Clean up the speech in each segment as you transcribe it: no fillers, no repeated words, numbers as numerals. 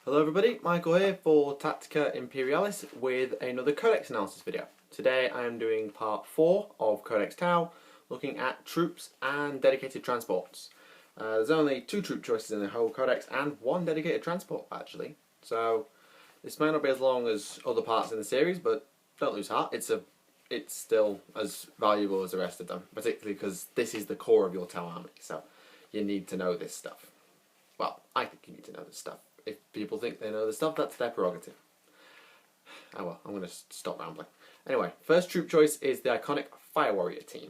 Hello everybody, Michael here for Tactica Imperialis with another Codex Analysis video. Today I am doing part 4 of Codex Tau, looking at troops and dedicated transports. There's only 2 troop choices in the whole Codex and 1 dedicated transport actually. So this might not be as long as other parts in the series, but don't lose heart, it's still as valuable as the rest of them, particularly because this is the core of your Tau army, so you need to know this stuff. Well, I think you need to know this stuff. If people think they know the stuff, that's their prerogative. Oh well, I'm going to stop rambling. Anyway, first troop choice is the iconic Fire Warrior team.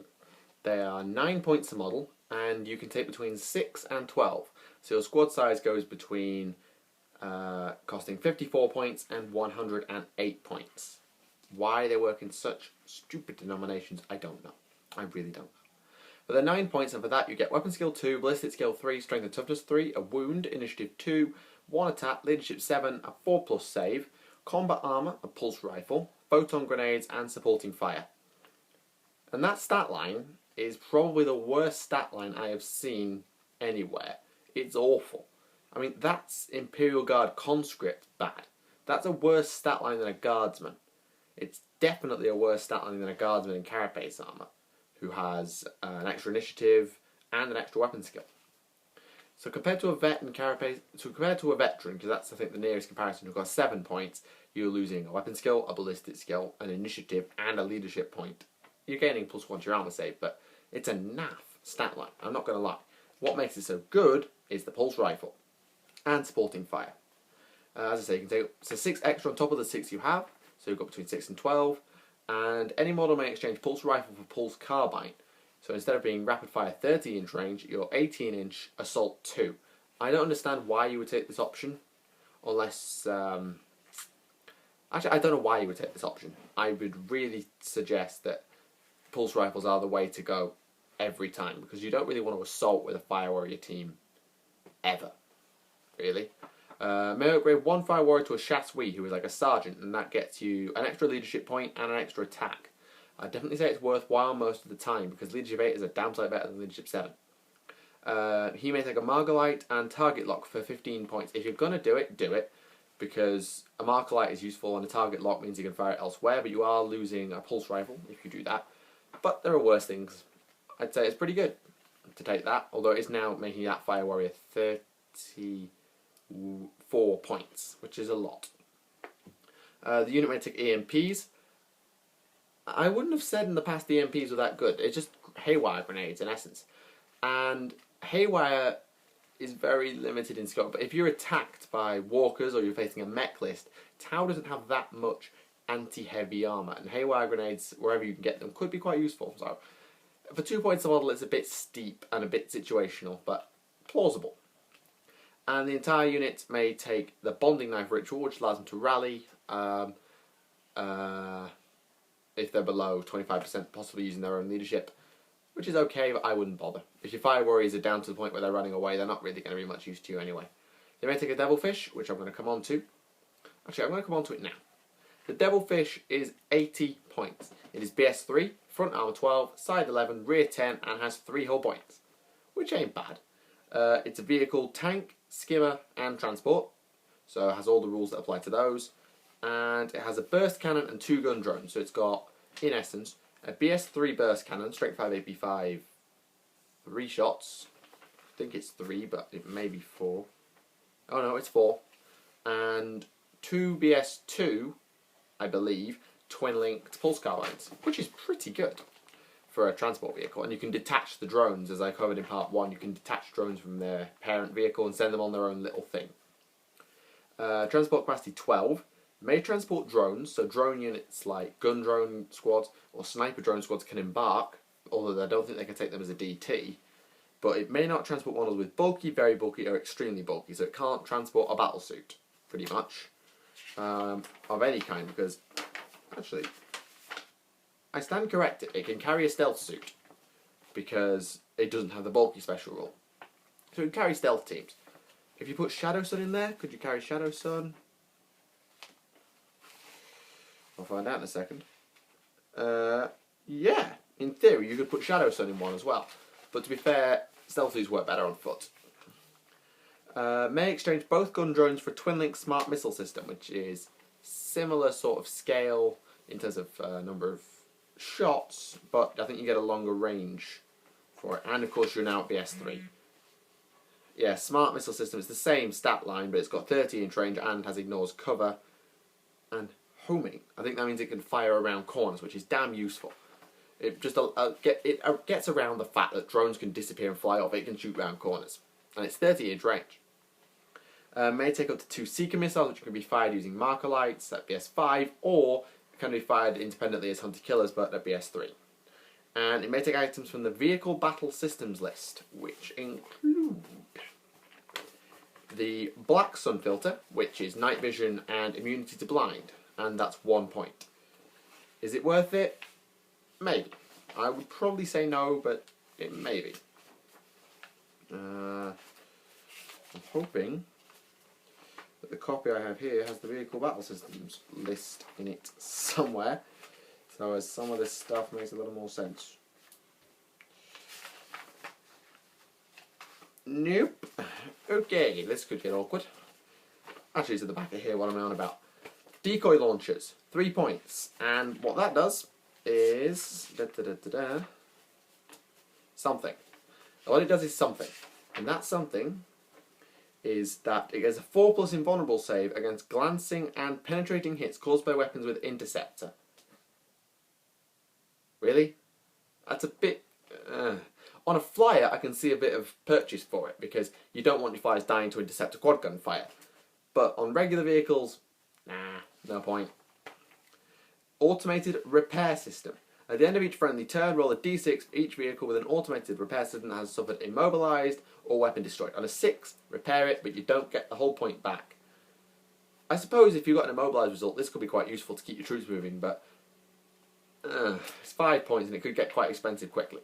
They are 9 points a model, and you can take between 6 and 12. So your squad size goes between costing 54 points and 108 points. Why they work in such stupid denominations, I don't know. I really don't know. But they're 9 points, and for that you get Weapon Skill 2, Ballistic Skill 3, Strength and Toughness 3, a Wound, Initiative 2, 1 Attack, Leadership 7, a 4+ Save, Combat Armour, a Pulse Rifle, Photon Grenades, and Supporting Fire. And that stat line is probably the worst stat line I have seen anywhere. It's awful. I mean, that's Imperial Guard Conscript bad. That's a worse stat line than a Guardsman. It's definitely a worse stat line than a Guardsman in Carapace Armour, who has an extra initiative and an extra weapon skill. So compared to a veteran, because that's I think the nearest comparison, who got 7 points, you're losing a weapon skill, a ballistic skill, an initiative, and a leadership point. You're gaining +1 to your armor save, but it's a naff stat line. I'm not going to lie. What makes it so good is the pulse rifle and supporting fire. As I say, you can take 6 extra on top of the 6 you have, so you've got between 6 and 12. And any model may exchange pulse rifle for pulse carbine. So instead of being rapid fire 30-inch range, you're 18-inch assault 2. I don't understand why you would take this option, unless actually I don't know why you would take this option. I would really suggest that pulse rifles are the way to go every time, because you don't really want to assault with a Fire Warrior team ever, really. May upgrade 1 Fire Warrior to a Chasseur, who is like a sergeant, and that gets you an extra leadership point and an extra attack. I definitely say it's worthwhile most of the time, because leadership 8 is a damn sight better than leadership 7. He may take a Margalite and target lock for 15 points. If you're going to do it, because a Margalite is useful and a target lock means you can fire it elsewhere, but you are losing a pulse rifle if you do that. But there are worse things. I'd say it's pretty good to take that, although it is now making that Fire Warrior 34 points, which is a lot. The unit may take EMPs. I wouldn't have said in the past the EMPs were that good. It's just haywire grenades in essence. And haywire is very limited in scope. But if you're attacked by walkers or you're facing a mech list, Tau doesn't have that much anti-heavy armour. And haywire grenades, wherever you can get them, could be quite useful. So for 2 points a model, it's a bit steep and a bit situational, but plausible. And the entire unit may take the Bonding Knife Ritual, which allows them to rally if they're below 25%, possibly using their own leadership, which is okay, but I wouldn't bother. If your Fire Warriors are down to the point where they're running away, they're not really going to be much use to you anyway. They may take a Devilfish, which I'm going to come on to. Actually, I'm going to come on to it now. The Devilfish is 80 points. It is BS 3, front armor 12, side 11, rear 10, and has 3 hull points, which ain't bad. It's a vehicle, tank, skimmer, and transport, so it has all the rules that apply to those. And it has a burst cannon and 2 gun drones, so it's got, in essence, a BS 3 burst cannon, strength 5, AP 5, 3 shots. I think it's 3, but it may be 4. Oh no, it's 4. And 2 BS 2, I believe, twin-linked pulse carbines, which is pretty good for a transport vehicle. And you can detach the drones, as I covered in part 1. You can detach drones from their parent vehicle and send them on their own little thing. Transport capacity 12. May transport drones, so drone units like gun drone squads or sniper drone squads can embark, although I don't think they can take them as a DT. But it may not transport models with bulky, very bulky, or extremely bulky, so it can't transport a battlesuit, pretty much, of any kind, because, actually, I stand corrected, it can carry a stealth suit, because it doesn't have the bulky special rule. So it can carry stealth teams. If you put Shadow Sun in there, could you carry Shadow Sun? I'll find out in a second. Yeah, in theory you could put Shadow Sun in one as well. But to be fair, stealth suits work better on foot. May exchange both gun drones for a twin-link smart missile system, which is similar sort of scale in terms of number of shots, but I think you get a longer range for it. And of course you're now at BS3. Yeah, smart missile system is the same stat line, but it's got 30-inch range and has ignores cover and homing. I think that means it can fire around corners, which is damn useful. It just gets around the fact that drones can disappear and fly off. It can shoot around corners, and it's 30-inch range. May take up to 2 seeker missiles, which can be fired using marker lights at BS5, or can be fired independently as hunter-killers, but at BS3. And it may take items from the Vehicle Battle Systems list, which include the Black Sun Filter, which is night vision and immunity to blind, and that's 1 point. Is it worth it? Maybe. I would probably say no, but it may be. I'm hoping that the copy I have here has the Vehicle Battle Systems list in it somewhere, so as some of this stuff makes a little more sense. Nope. Okay, this could get awkward. Actually, it's at the back of here what I'm on about. Decoy launchers, 3 points, and what that does is something. What it does is something, and that something is that it gets a 4+ invulnerable save against glancing and penetrating hits caused by weapons with interceptor. Really? That's a bit... On a flyer, I can see a bit of purchase for it, because you don't want your flyers dying to intercept a quad gun fire. But on regular vehicles, nah, no point. Automated repair system. At the end of each friendly turn, roll a d6 for each vehicle with an automated repair system that has suffered immobilized or weapon destroyed. On a 6, repair it, but you don't get the whole point back. I suppose if you got an immobilized result, this could be quite useful to keep your troops moving, but it's 5 points and it could get quite expensive quickly.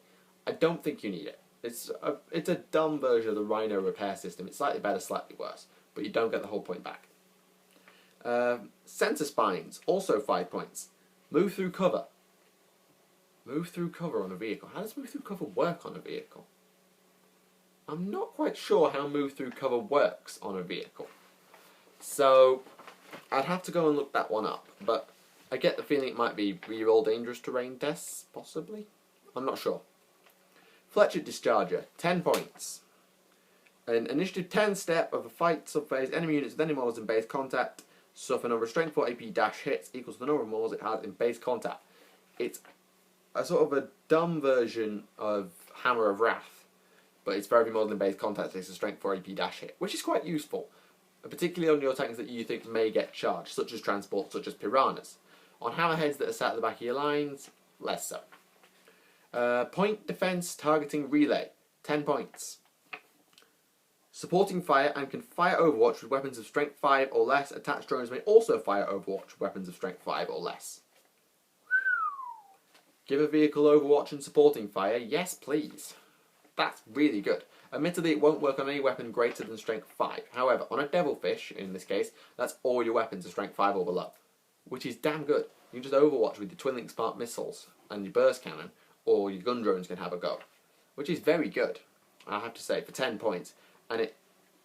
I don't think you need it. It's a dumb version of the Rhino repair system. It's slightly better, slightly worse, but you don't get the whole point back. Sensor spines, also 5 points. Move through cover. Move through cover on a vehicle. How does move through cover work on a vehicle? I'm not quite sure how move through cover works on a vehicle. So I'd have to go and look that one up, but I get the feeling it might be reroll dangerous terrain tests, possibly? I'm not sure. Fletcher Discharger, 10 points. An initiative 10 step of a fight subphase, enemy units with any models in base contact suffer a number of strength 4 AP dash hits equals to the number of models it has in base contact. It's a sort of a dumb version of Hammer of Wrath, but it's for every model in base contact takes a strength 4 AP dash hit, which is quite useful, particularly on your tanks that you think may get charged, such as transport, such as piranhas. On hammerheads that are sat at the back of your lines, less so. Point defense targeting relay, 10 points. Supporting fire and can fire overwatch with weapons of strength 5 or less. Attached drones may also fire overwatch with weapons of strength 5 or less. Give a vehicle overwatch and supporting fire, yes please. That's really good. Admittedly it won't work on any weapon greater than strength 5. However, on a Devilfish, in this case, that's all your weapons are strength 5 or below. Which is damn good. You can just overwatch with your twin-link smart missiles and your burst cannon, or your gun drones can have a go. Which is very good, I have to say, for 10 points. And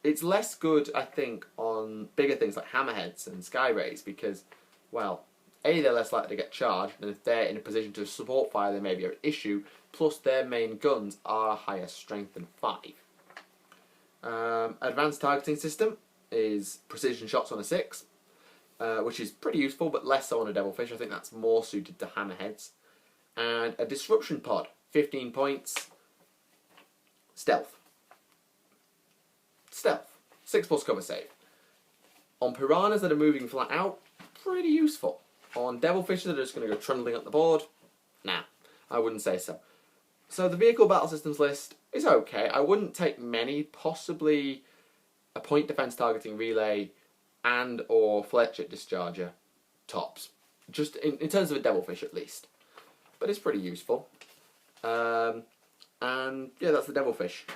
it's less good, I think, on bigger things like hammerheads and skyrays because, well, A, they're less likely to get charged, and if they're in a position to support fire, they may be an issue, plus their main guns are higher strength than 5. Advanced targeting system is precision shots on a 6, which is pretty useful, but less so on a Devilfish. I think that's more suited to hammerheads. And a disruption pod, 15 points. Stealth. Stealth. 6+ cover save. On piranhas that are moving flat out, pretty useful. On Devilfish that are just going to go trundling up the board, nah, I wouldn't say so. So the vehicle battle systems list is okay. I wouldn't take many, possibly a point defense targeting relay and or Fletcher Discharger tops. Just in terms of a Devilfish at least. But it's pretty useful. And yeah, that's the Devilfish.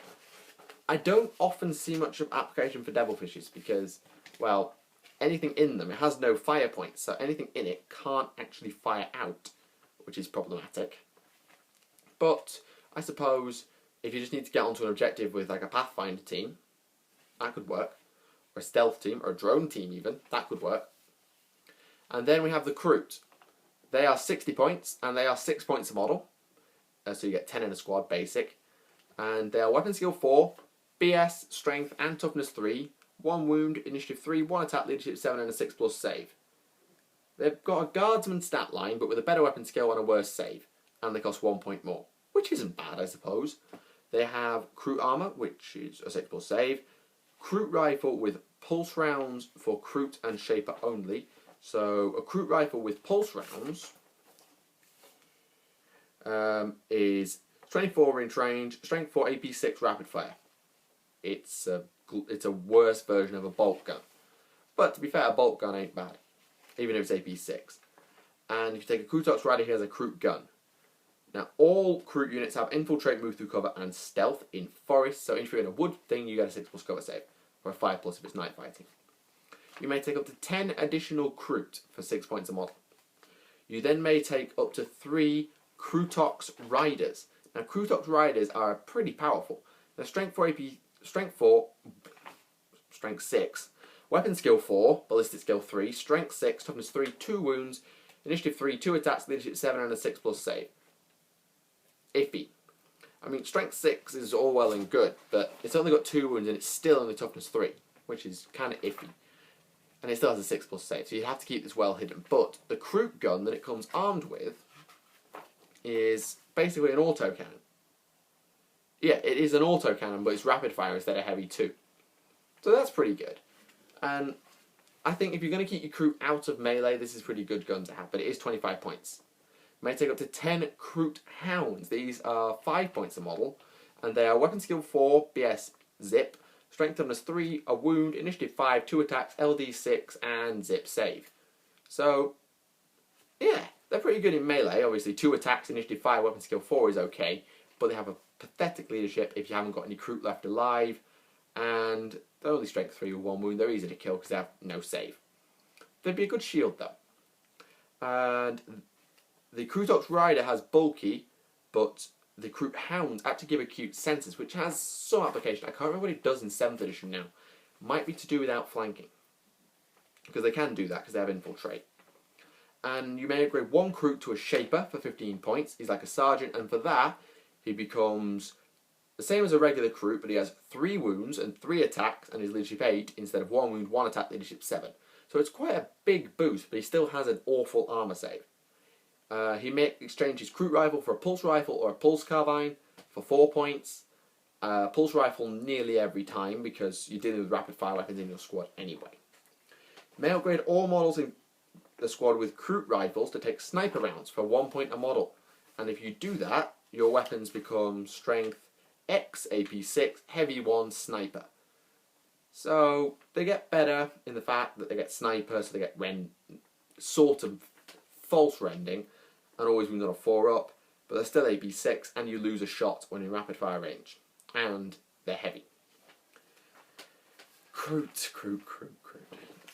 I don't often see much of application for Devilfishes because, well, anything in them, it has no fire points, so anything in it can't actually fire out, which is problematic. But I suppose if you just need to get onto an objective with like a Pathfinder team, that could work. Or a stealth team, or a drone team even, that could work. And then we have the Kroot. They are 60 points, and they are 6 points a model. So you get 10 in a squad, basic. And they are weapon skill 4, BS, strength, and toughness 3, 1 wound, initiative 3, 1 attack, leadership 7, and a 6+ save. They've got a guardsman stat line, but with a better weapon skill and a worse save. And they cost 1 point more, which isn't bad, I suppose. They have Kroot armor, which is a 6+ save. Kroot rifle with pulse rounds for Kroot and Shaper only. So a Kroot rifle with pulse rounds is 24 range range, strength 4, AP 6, rapid fire. It's a worse version of a bolt gun. But to be fair, a bolt gun ain't bad, even if it's AP 6. And if you take a Kroot Rider, he has a Kroot gun. Now, all Kroot units have infiltrate, move through cover, and stealth in forest. So if you're in a wood thing, you get a 6+ cover save, or a 5+ if it's night fighting. You may take up to 10 additional Kroot for 6 points a model. You then may take up to 3 Krootox Riders. Now, Krootox Riders are pretty powerful. They're strength 4 AP, strength 4, strength 6, weapon skill 4, ballistic skill 3, strength 6, toughness 3, 2 wounds, initiative 3, 2 attacks, leadership 7, and a 6+ save. Iffy. I mean, strength 6 is all well and good, but it's only got 2 wounds and it's still only toughness 3, which is kind of iffy. And it still has a 6+ save, so you have to keep this well hidden. But the Kroot gun that it comes armed with is basically an autocannon. Yeah, it is an autocannon, but it's rapid fire instead of heavy too. So that's pretty good. And I think if you're going to keep your Kroot out of melee, this is a pretty good gun to have, but it is 25 points. You may take up to 10 Kroot Hounds. These are 5 points a model, and they are weapon skill 4, BS, zip, strength toughness 3, a wound, initiative 5, 2 attacks, LD 6, and zip save. So, yeah, they're pretty good in melee. Obviously, 2 attacks, initiative 5, weapon skill 4 is okay, but they have a pathetic leadership if you haven't got any Kroot left alive, and they're only strength 3 with 1 wound. They're easy to kill because they have no save. They'd be a good shield though. And the Krootox Rider has bulky, but the Kroot Hounds actually give acute senses, which has some application. I can't remember what it does in 7th edition now. Might be to do with outflanking, because they can do that because they have infiltrate. And you may upgrade 1 Kroot to a Shaper for 15 points. He's like a sergeant, and for that he becomes the same as a regular Kroot, but he has 3 wounds and 3 attacks, and his leadership 8 instead of 1 wound, 1 attack, leadership 7. So it's quite a big boost, but he still has an awful armor save. He may exchange his Kroot rifle for a pulse rifle or a pulse carbine for 4 points. Pulse rifle nearly every time because you're dealing with rapid fire weapons in your squad anyway. You may upgrade all models in the squad with Kroot rifles to take sniper rounds for 1 point a model. And if you do that, your weapons become strength X, AP 6, heavy 1, sniper. So they get better in the fact that they get sniper, so they get sort of false rending, and always wound on a 4-up, but they're still AP 6, and you lose a shot when in rapid fire range. And they're heavy. Kroot.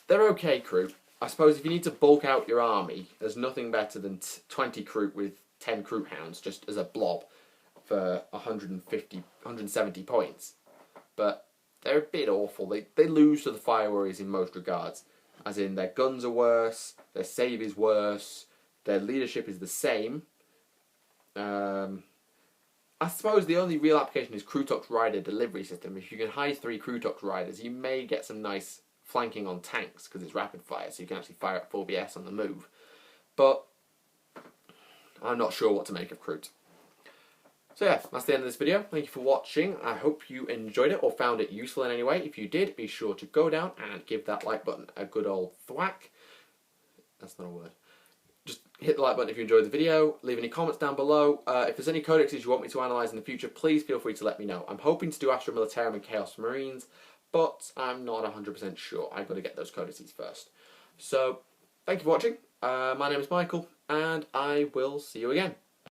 They're okay, Kroot. I suppose if you need to bulk out your army, there's nothing better than 20 Kroot with 10 Kroot Hounds, just as a blob, for 170 points. But they're a bit awful. They lose to the Fire Warriors in most regards. As in, their guns are worse, their save is worse, their leadership is the same. I suppose the only real application is Krootox Rider delivery system. If you can hide 3 Krootox Riders, you may get some nice flanking on tanks, because it's rapid fire, so you can actually fire at full BS on the move. But I'm not sure what to make of Kroot. So yeah, that's the end of this video. Thank you for watching. I hope you enjoyed it or found it useful in any way. If you did, be sure to go down and give that like button a good old thwack. That's not a word. Just hit the like button if you enjoyed the video. Leave any comments down below. If there's any codexes you want me to analyse in the future, please feel free to let me know. I'm hoping to do Astra Militarum and Chaos Marines, but I'm not 100% sure. I've got to get those codexes first. So, thank you for watching. My name is Michael, and I will see you again.